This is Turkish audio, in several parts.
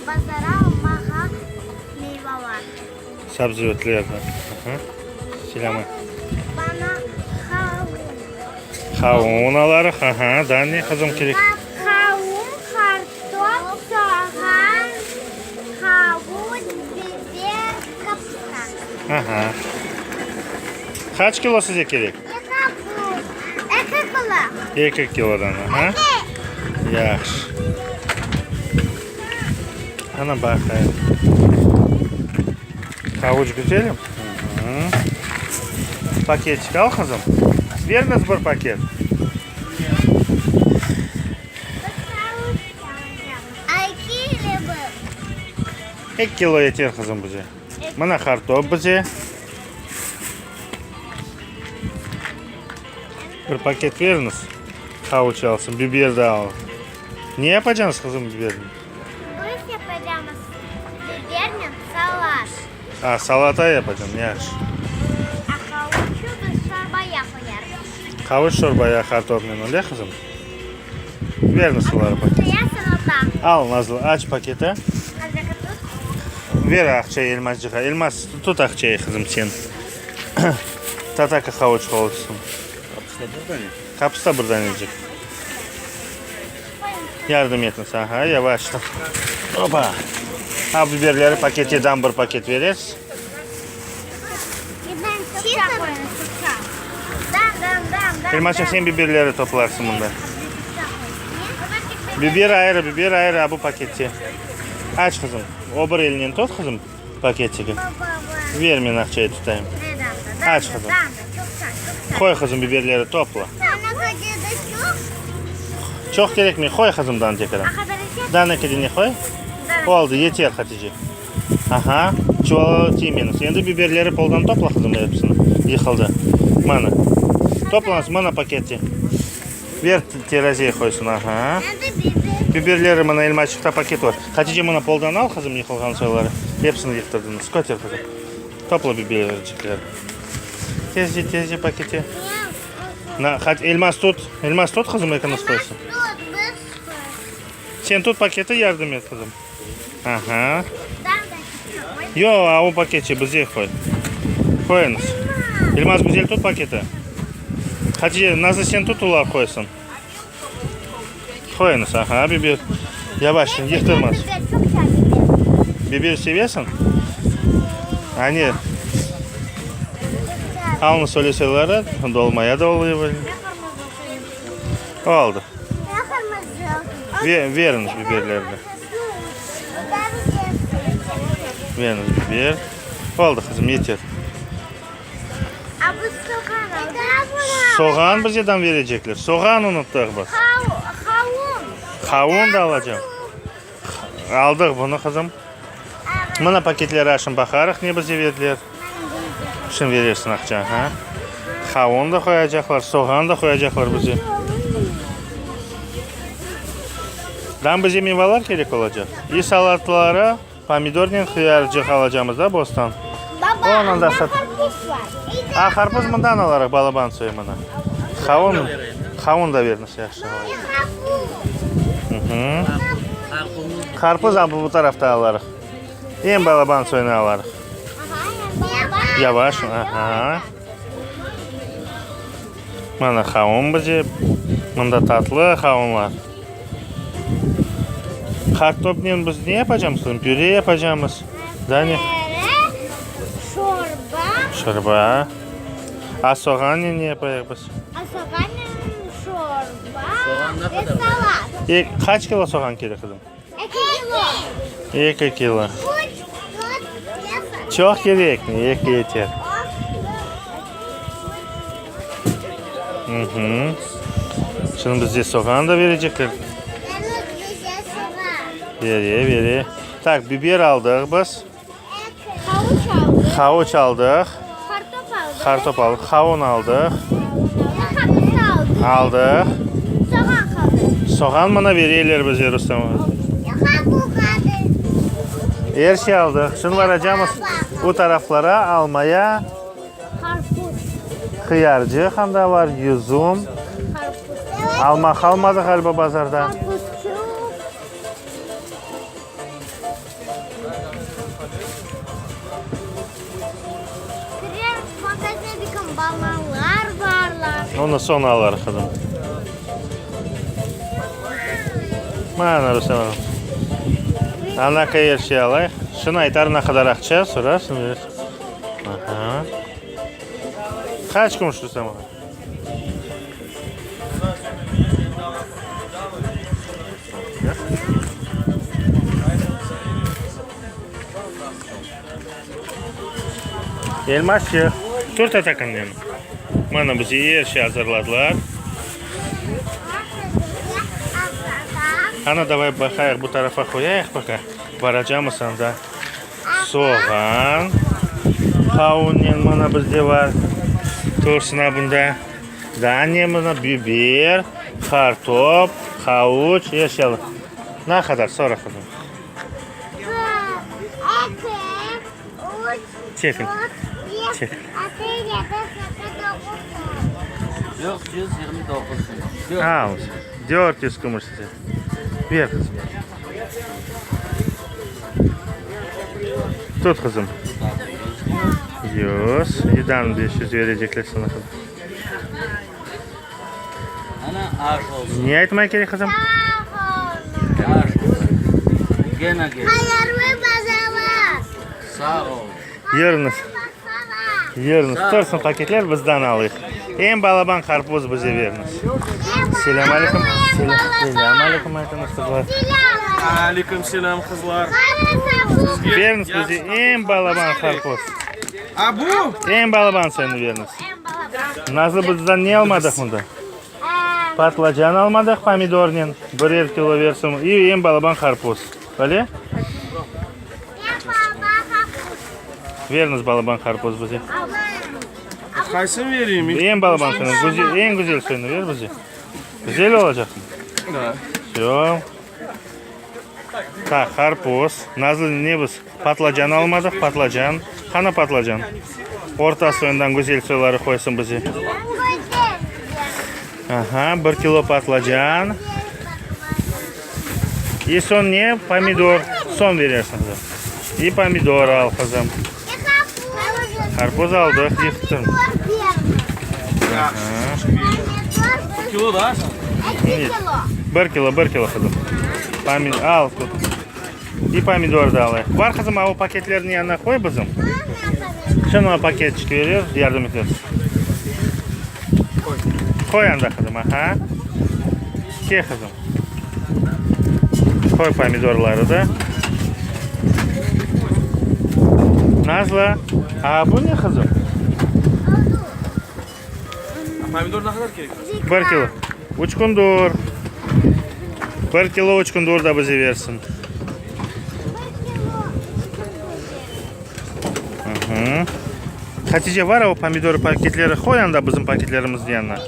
bazara almağa meyve var. Sabziyotlardan. Silama. Bana Kavun alarıq. Daha ne kızım gerek? kavun, karton, soğan, kavun, biber, kapıska. Kaç kilo size gerek? 2 kilo. 2 kilodan. Yaxşı. Ana bakayım. Kavuç güzelim. Paketçik al kızım. Vermez bir paket. 2 kilo yeter kızım bize. Mana kartop bize. Bir paket veriniz. Kavuç alsın. Biber de al. Ne yapacaksınız kızım biberini? Biz yapacağımız biberle salat. Salata yapacağım. Yaxşı. Kavuçu biz çorbaya koyarız. Kavuç çorbaya kartopla öyle kızım. Veriniz suları paket. Ya salata. Al Nazlı aç paketi. Azıcık tut. Ver akçayı Elmascığa. Elmas tut akçayı kızım sen. Tataka kavuç olsun. Kapısı da buradan inecek. Yardım etiniz. Yavaştan. Opa. Biberleri paketinden bir paket veririz. Ben çok koyarım. Dan. Elmascığım sen biberleri toplarsın bunda. Biber ayrı bu paketi. Aç kızım. O bir elini tut kızım paketi. Ver ben akçayı tutayım. Aç kızım. Koy kızım biberleri topla. Çok gerekmiyor. Koy kızımdan tekrar. Danakini koy. Oldu yeter Hatice. Çuvala tiyemeniz. Şimdi biberleri poldan topla kızım hepsini. Yıkıldı. Mana. Toplansın mana paketi. Ver teraziye koysun. Biberleri mana Elmascıkta paket var. Hatice mana poldan al kızım yıkılgan soyları. Hepsini yıktırdınız. Götür kızım. Topla bibercikleri. Tezce paketi. Elmas tut kızım yakınız koysun. Sen tut paketi yardım et kızım. Yo o paketi bize koy. Koyunuz. Elmas güzel tut paketi. Hatice nasıl sen tut ular koysun. Koyunuz biber. Yavaş yıktırmaz. Biber seviyorsun? Hani alnı söyleseler dolmaya da oluyor böyle. Oldu. Veriniz biberlerini. Veriniz biber. Oldu kızım yeter. Soğan bizden verecekler. Soğan unuttuk bak. Kavun da alacağım. Aldık bunu kızım. Buna paketleri açın bakarıq ne bize verdiler. Şimdi verirsin akça. Kavun da koyacaklar, soğan da koyacaklar bize. Dan bize meyveler gerek olacak. İyi salatlara pomidorla xiyarcıq alacağımız da bostan. Onun da sat. Karpuz bundan alarak balaban soyumuna. Kavun da veriniz yaxşı. Karpuz bu tarafta alarıq. En balaban soyunu alarıq. Yavaş. Mana kavun bize. Bunda tatlı kavunlar. Kartopla biz ne yapacağız? Püre yapacağız. Dani. Şorba. Soğan ne yapacağız? Soğan, şorba ve salat. Kaç kilo soğan gerek kızım? 2 kilo. 2 kilo. Çok gerek mi? 2 yeter. Şimdi bize soğan da verecekler. Veri. Tak biber aldık biz. Havuç aldık. Kartop aldık. Kavun aldık. Aldık. Soğan bana verirler bize Rüstem. Her şey aldık. Şimdi varacağımız bu taraflara almaya xiyarcıq hem de var, yüzüm. Almak almadık galiba bazarda. Onu sonra alır kızım. Mana Rüstem Hanım. Anaka yer şey alayım. Şunu aytar ne kadar akça sorarsın verir. Aha. Kaç kuruş Rüstem Hanım? Elmasçı. Turta takın yani. Bana bizi yer şey hazırladılar. Ana davay bakayım bu tarafa koyayak baka. Varacağımızsan da soğan, kavun mana bizde var. Torsuna bunda daniyamına biber, kartop, havuç, yaşalı. Ne kadar sonra kadar? Çekin. Çek. Yok 129. Al. 400 kuruş size. Ver kızım. Tut kızım. 100. 500 verecekler sana kızım. Ana aş olsun. Niye etmeye gerek kızım? Aş olsun. Gene gel. Hayırlı pazarlar. Sağ ol. Yeriniz tursun paketler bizden alıyıq. En balaban karpuz bize veriniz. Selam aleyküm. Selam aleyküm aytınız kızlar. Aleyküm selam kızlar. Veriniz bize en balaban karpuz. Ha bu? En balaban seni veriniz. Nazlı bizden niye almadık bunda? Patlıcan almadık pomidornin. 1 kilo versin. İyi en balaban karpuz. Öyle? Veriniz balaban karpuz bize. Kaysın vereyim? En balaban seni. En güzel seni ver bize. Güzel olacak mı? Da. Все. Так, karpuz. Nazlı ne biz? Patlıcan almadık, patlıcan. Kana patlıcan. Ortası önden güzel soyları koysun bize. Aha, 1 kilo patlıcan. И son ne? Pomidor. Son verirsin kızım. И pomidor al kızım. Karpuz aldık, yıktım. Kilo da. 1 kilo kızım. Pomidor al tut. И pomidor da al. Var kızım o paketlerin yanına koy kızım. Şunu paketçik veriyor, yardım ediyor. Koy anda kızım, aha. Ke kızım. Koy pomidorları da. Nazlı. Bu ne kızım? Pomidor ne kadar gerek? 1 kilo. Uçkundur. 1 kilo uçkundur da bize versin. Hı. Hatice var o pomidor paketleri koy anda bizim paketlerimizin yanına.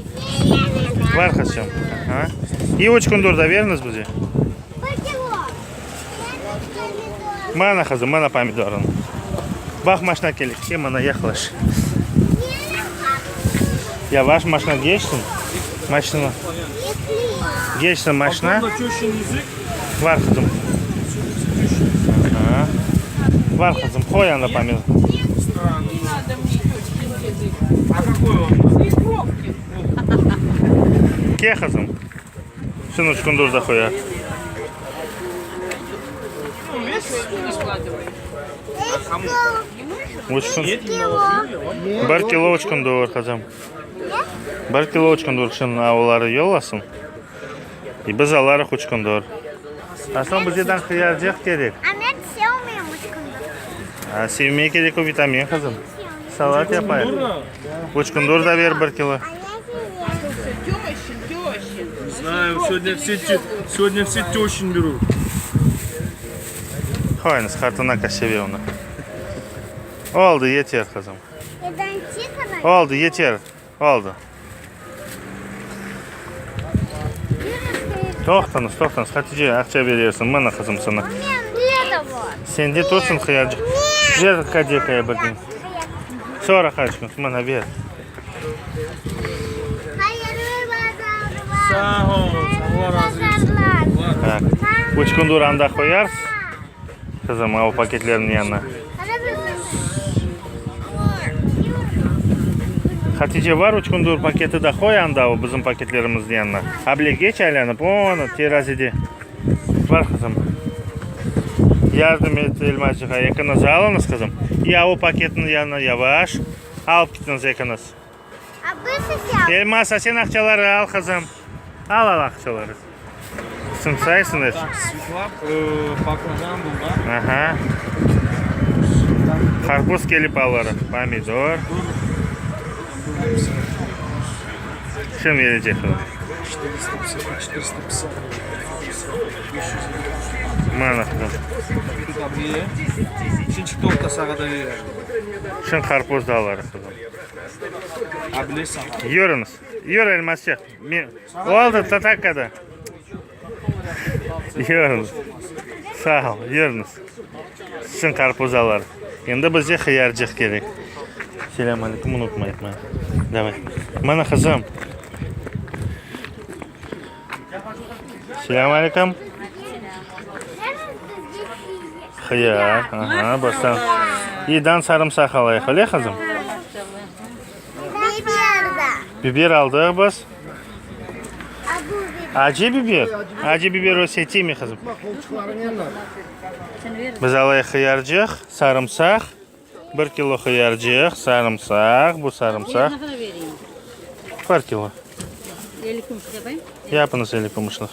Var kızım. Aha. İyi uçkundur da veriniz bize. Mana kızım, mana pomidorun. Bak maşına gelik, kim bana yaklaş. Yavaş maşına geçtin. Maşına. Geçtin maşına. Bunda köşün yüzük. Var kızım. Aha. Var kızım, koy yanına pomidor. А какой он? Ke kızım. Şunu uçkundur da koy. Uçkun. 1 kilo uçkundur kızım. 1 kilo uçkundur şunun avları yollasın. Biz alarıq uçkundur. Aslında bizden hıyarcık gerek. Ahmet sevmiyor uçkundur. Sevmeye gerek o vitamin kızım. Salat yapayım. Uçkundur da ver 1 kilo. Знаю, сегодня все тещин берут. Koyunuz kartına kaşevi onu. Oldu yeter kızım. Neden çıkar? Oldu yeter. Oldu. Toxtanız. Hatice akça veriyorsun bana kızım sana. Niye de var? Sen de tursun hıyarcık. Ver kadekaya bakayım. Sonra kaçkın bana ver. Hayırlı pazarlar. Sağ ol. Allah razı olsun. Tak. Uçkundur anda koyarsın. Kızım o paketlerin yanına. Hatice var 3 gündür paketi de koy anda o bizim paketlerimizin yanına. Abla geç aylanıp onu terazide. Var kızım. Yardım et Elmascık'a yakınızı alınız kızım. Ya o paketin yanına yavaş. Alıp gittiniz yakınız. Abi Elmas sen akçaları al kızım. Al akçaları. Sımsaysınız. Sviklab, baklajan bunlar. Aha. Karpuz gelip alır. Pomidor. Şimdi verecek o. 450. Mana kızım. Tabii. Üçüncü to'xta sag'ada beradi. Şimdi karpuz da alır kızım. Abile sağa. Yürünüz. Yürü Elmascık. Oldu tatakada. Yürünüz. Sağ ol. Yürünüz. Şimdi karpuz alır. Şimdi bize hıyarcık gerek. Selamünaleyküm unutmayın. Давай. Mana kızım. Selamünaleyküm. Hıyar. Aha basam. İdan sarımsak alayıq. Öyle kızım. Biber aldık biz. Acı biber. Acı biber o seti mi kızım? Biz alayıq hıyarcıq, sarımsak. 1 kilo hıyarcıq, sarımsak. Bu sarımsak. 1 kilo. 50 kuruş yapayım. Yapınız 50 kumuşluq.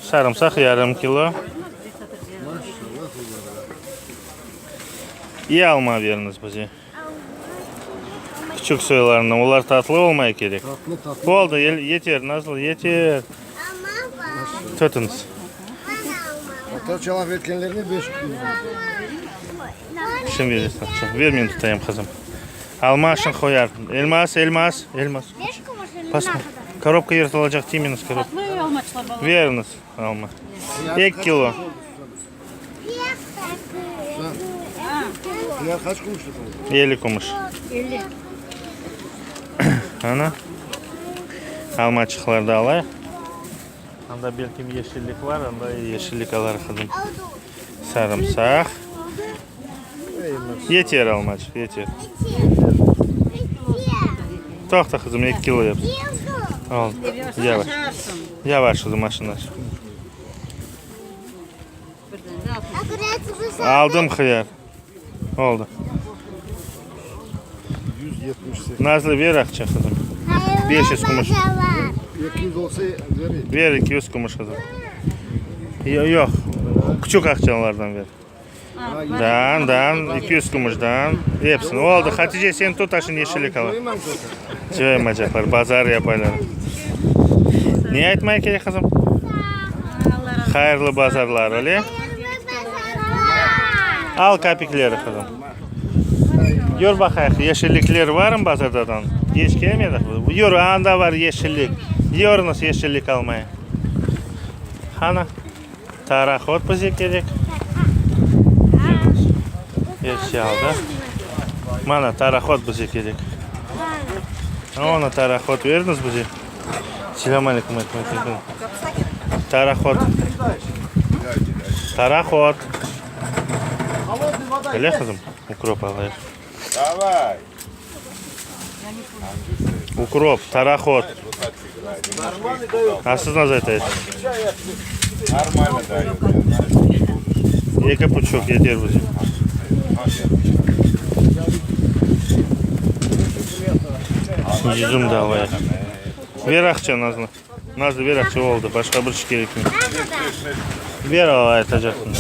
Sarımsak yarım kilo. İyi alma veriniz bize. Küçük soylarından. Onlar tatlı olmaya gerek. Oldu yeter. Nasıl yeter. Tutunuz. Hatta çalak etkenlerini 5 kilo. Şimdi verirsin. Vermeyin tutayım kızım. Alma için koyar. Elmas. Basma. Коробка yırtılacak. Timiniz коробка. Tatlı olmaçlar baba. Veriniz. Alma. 2 kilo. Diğer kaç kuruştu? 50 kumuş. 50. Ana. Almaçıkları da alayıq. Anda belki yeşillik var. Anda yeşillik alır kızım. Sarımsak. Yeter almaçık. Yeter. Toxta kızım 2 kilo yap. Oldu. Yavaş. Yavaş kızım maşınlar. Aldım hıyar. Oldu. 178. Nazlı ver akça kızım. 500 kumuş. 200 olsa vereyim. Ver 200 kumuş kızım. Yok. Küçük akçalardan ver. Dan 200 kumuşdan. Hepsini. Oldu. Hatice sen tut taşın yeşillik alır. Söylemeyecekler. Bazar yaparlar. Niye etmeye gerek kızım? Hayırlı bazarlar öyle. Al kapikleri kızım. Yor bakayım yeşillikler var mı bazardan? Geç gelmedik. Yor anda var yeşillik. Yorunuz yeşillik almaya. Hana. Tarahot bize gerek. Yeşil aldı. Mana tarahot bize gerek. Ona tarahot verdiniz bize. Selamünaleyküm. Tarahot. Tarahot. Öyle kızım. Ukrop alayım. Давай. Укроп, тарахот. А что называется? Нормально дают. Екі пучок yeter bize. Yüzüm de alayım. Ver akça Nazlı. Nazlı ver akça oldu. Başka bir şey gerekmiyor. Ver alayım atacaksın.